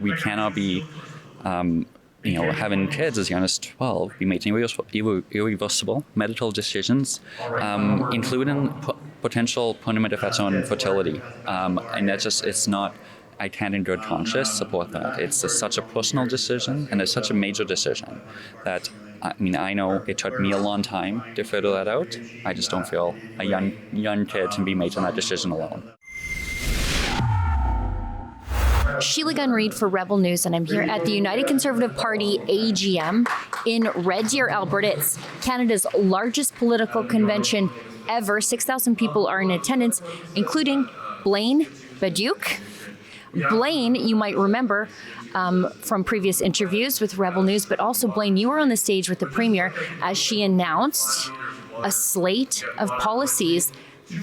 we cannot be, having kids as young as 12 be making irreversible medical decisions, including potential permanent effects on fertility. And that's just, it's not, I can't in good conscience support that. It's such a personal decision, and it's such a major decision that, I know it took me a long time to figure that out. I just don't feel a young kid can be making that decision alone. Sheila Gunn Reid for Rebel News, and I'm here at the United Conservative Party AGM in Red Deer, Alberta. It's Canada's largest political convention ever. 6,000 people are in attendance, including Blaine Badiuk. Blaine, you might remember from previous interviews with Rebel News, but also Blaine, you were on the stage with the Premier as she announced a slate of policies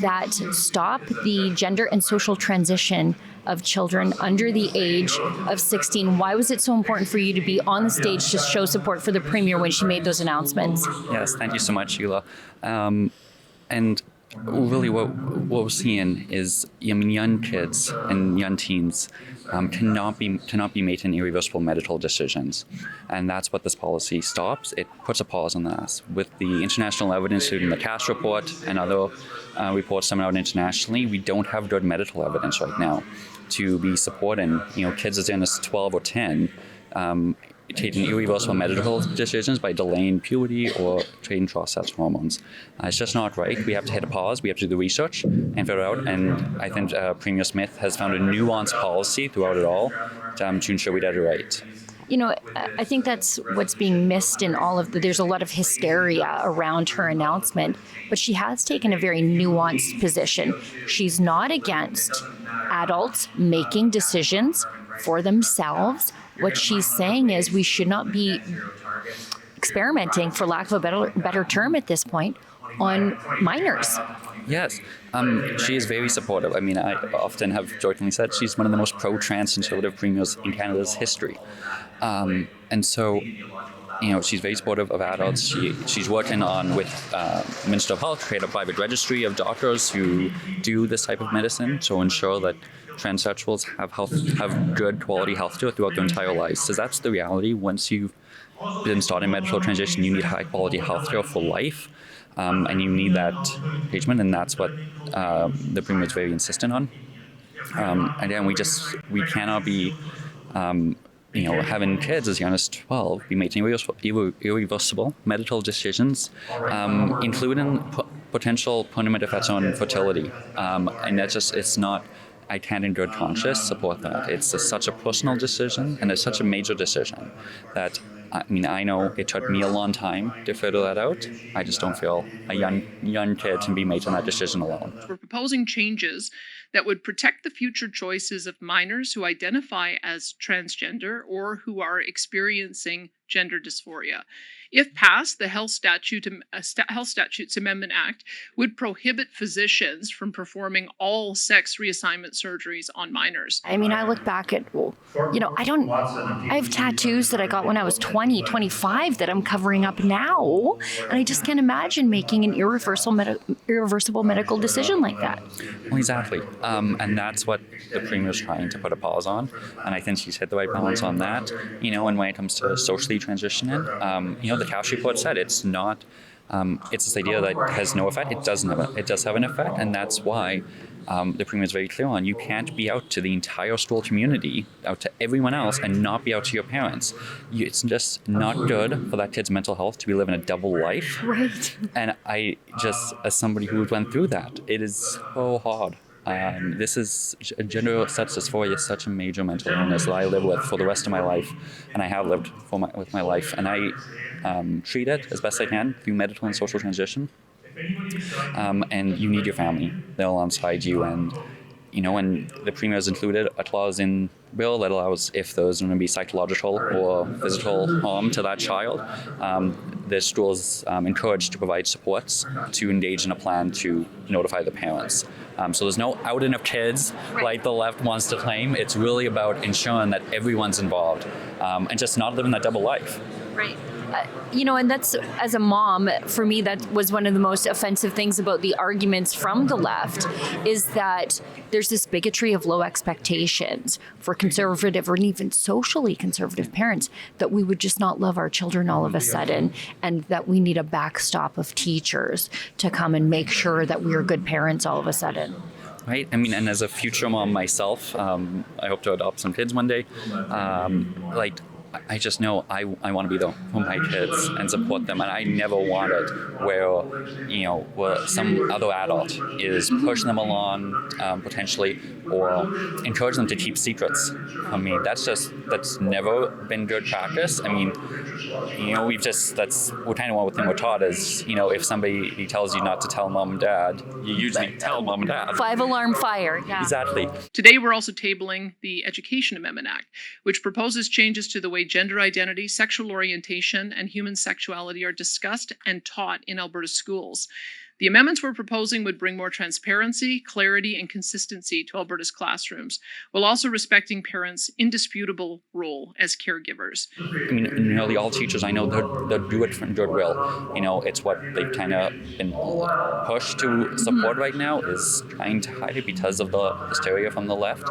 that stop the gender and social transition of children under the age of 16. Why was it so important for you to be on the stage to show support for the Premier when she made those announcements? Yes, thank you so much, Sheila. And really what we're seeing is, young kids and young teens cannot be making irreversible medical decisions. And that's what this policy stops. It puts a pause on this. With the international evidence, including the CAST report and other reports coming out internationally, we don't have good medical evidence right now to be supporting, kids as young as 12 or 10 taking irreversible medical decisions by delaying puberty or taking cross-sex hormones. It's just not right. We have to hit a pause. We have to do the research and figure it out. And I think Premier Smith has found a nuanced policy throughout it all to ensure we get it right. I think that's what's being missed in all of there's a lot of hysteria around her announcement, but she has taken a very nuanced position. She's not against adults making decisions for themselves. What she's saying is we should not be experimenting, for lack of a better term at this point, on minors. Yes, she is very supportive. I often have jokingly said she's one of the most pro-trans conservative premiers in Canada's history. And so, she's very supportive of adults. She's working on, with Minister of Health, create a private registry of doctors who do this type of medicine to ensure that transsexuals have good quality health care throughout their entire lives. So that's the reality. Once you've been starting medical transition, you need high quality health care for life. And you need that engagement, and that's what the Premier is very insistent on. Again, we cannot be, having kids as young as 12 be making irreversible medical decisions, including potential permanent effects on fertility. And that's just, it's not, I can't in good conscience support that. It's such a personal decision, and it's such a major decision that, I know it took me a long time to figure that out. I just don't feel a young kid can be making that decision alone. We're proposing changes that would protect the future choices of minors who identify as transgender or who are experiencing gender dysphoria. If passed, the Health Statutes Amendment Act would prohibit physicians from performing all sex reassignment surgeries on minors. I look back at, I have tattoos that I got when I was 20, 25 that I'm covering up now. And I just can't imagine making an irreversible medical decision like that. Well, exactly. And that's what the Premier is trying to put a pause on. And I think she's hit the right balance on that. And when it comes to socially transitioning, the CAST report said it's not, it's this idea that has no effect. It does have an effect. And that's why the Premier is very clear on, you can't be out to the entire school community, out to everyone else, and not be out to your parents. It's just not good for that kid's mental health to be living a double life. Right. And I just, as somebody who went through that, it is so hard. This is gender sex dysphoria is such a major mental illness that I live with for the rest of my life, and I have lived with my life, and I treat it as best I can through medical and social transition. And you need your family there alongside you, and and the Premier has included a clause in bill that allows, if there's going to be psychological or physical harm to that child, the school is encouraged to provide supports to engage in a plan to notify the parents. So there's no outing of kids like the left wants to claim. It's really about ensuring that everyone's involved and just not living that double life. Right. And that's, as a mom, for me, that was one of the most offensive things about the arguments from the left, is that there's this bigotry of low expectations for conservative or even socially conservative parents, that we would just not love our children all of a sudden, and that we need a backstop of teachers to come and make sure that we are good parents all of a sudden. Right. I mean, and as a future mom myself, I hope to adopt some kids one day. I just know I want to be there for my kids and support them, and I never wanted where some other adult is pushing them along potentially, or encourage them to keep secrets. I mean, that's never been good practice. I mean, we're kind of one thing we're taught is, if somebody tells you not to tell mom and dad, you usually tell mom and dad. 5-alarm fire. Yeah. Exactly. Today, we're also tabling the Education Amendment Act, which proposes changes to the way gender identity, sexual orientation, and human sexuality are discussed and taught in Alberta schools. The amendments we're proposing would bring more transparency, clarity, and consistency to Alberta's classrooms, while also respecting parents' indisputable role as caregivers. I mean, nearly all teachers I know, they'll do it from goodwill. It's what they've kind of been pushed to support right now, is trying to hide it because of the hysteria from the left.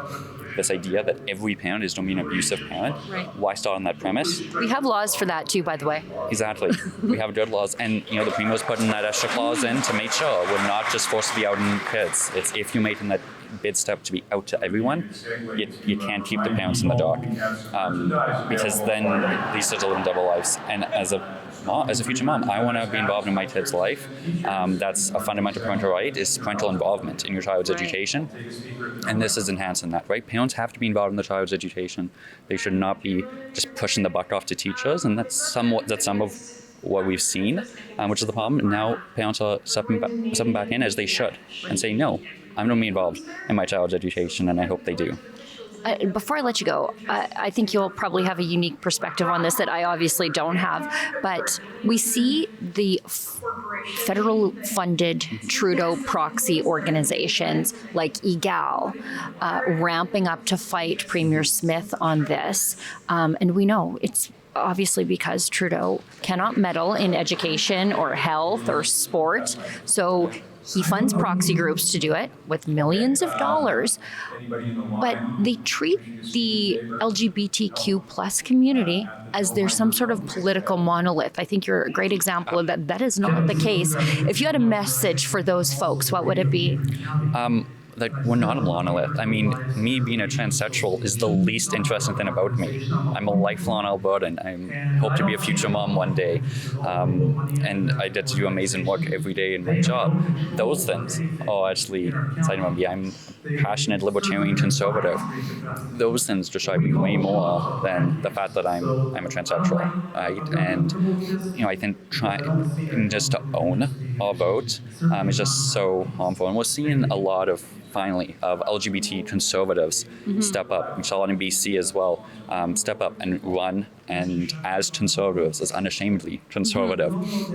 This idea that every parent is going to be an abusive parent. Right. Why start on that premise? We have laws for that too, by the way. Exactly. We have good laws. And, the Premier's putting that extra clause in to make sure we're not just forced to be out in kids. It's if you make that big step to be out to everyone, you can't keep the parents in the dark. Because then these kids are living double lives. And as a future mom, I want to be involved in my kid's life. That's a fundamental parental right, is parental involvement in your child's education. And this is enhancing that, right? Parents have to be involved in the child's education. They should not be just pushing the buck off to teachers. And that's some of what we've seen, which is the problem. And now parents are stepping back in, as they should, and say, no, I'm going to be involved in my child's education, and I hope they do. Before I let you go, I think you'll probably have a unique perspective on this that I obviously don't have, but we see the federal-funded Trudeau proxy organizations like EGAL ramping up to fight Premier Smith on this, and we know it's obviously because Trudeau cannot meddle in education or health or sport, so he funds proxy groups to do it with millions of dollars, but they treat the LGBTQ plus community as there's some sort of political monolith. I think you're a great example of that. That is not the case. If you had a message for those folks, what would it be? That we're not a monolith. I mean, me being a transsexual is the least interesting thing about me. I'm a lifelong Albertan. I hope to be a future mom one day. And I get to do amazing work every day in my job. Those things are actually exciting about me. I'm a passionate libertarian conservative. Those things distract me way more than the fact that I'm a transsexual, right? And, I think trying just to own our vote is just so harmful. And we're seeing a lot of LGBT conservatives step up. We saw it in BC as well, step up and run, and as conservatives, as unashamedly conservative.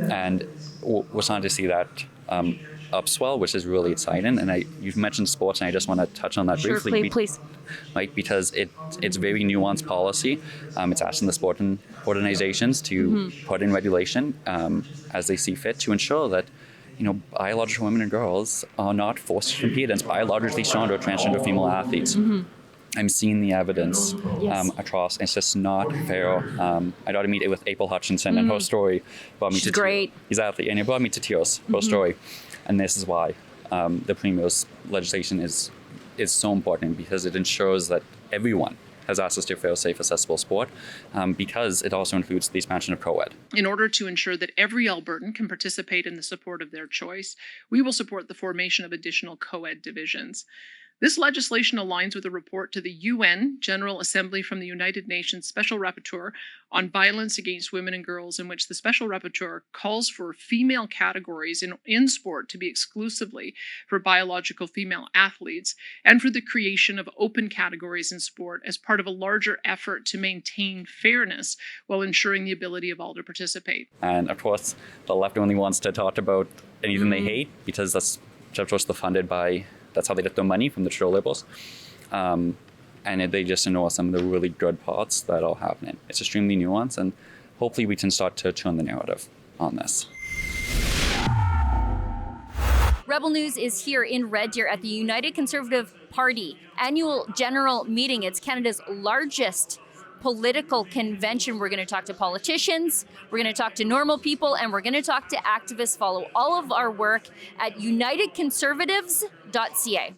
And we're starting to see that upswell, which is really exciting. And you've mentioned sports, and I just want to touch on that briefly. Sure, please. Right, because it's very nuanced policy. It's asking the sport organizations to put in regulation as they see fit to ensure that biological women and girls are not forced to compete against biologically stronger transgender female athletes. I'm seeing the evidence across. It's just not fair. I got to meet it with April Hutchinson, and her story brought me to tears. She's great. Exactly, and it brought me to tears, her story. And this is why the Premier's legislation is so important, because it ensures that everyone has access to fair, safe, accessible sport, because it also includes the expansion of co-ed. In order to ensure that every Albertan can participate in the support of their choice, we will support the formation of additional co-ed divisions. This legislation aligns with a report to the UN General Assembly from the United Nations Special Rapporteur on Violence Against Women and Girls, in which the Special Rapporteur calls for female categories in sport to be exclusively for biological female athletes, and for the creation of open categories in sport as part of a larger effort to maintain fairness while ensuring the ability of all to participate. And of course, the left only wants to talk about anything they hate, because that's funded by. That's how they get their money, from the Trudeau Liberals. And they just ignore some of the really good parts that are happening. It's extremely nuanced, and hopefully we can start to turn the narrative on this. Rebel News is here in Red Deer at the United Conservative Party annual general meeting. It's Canada's largest political convention. We're going to talk to politicians, we're going to talk to normal people, and we're going to talk to activists. Follow all of our work at unitedconservatives.ca.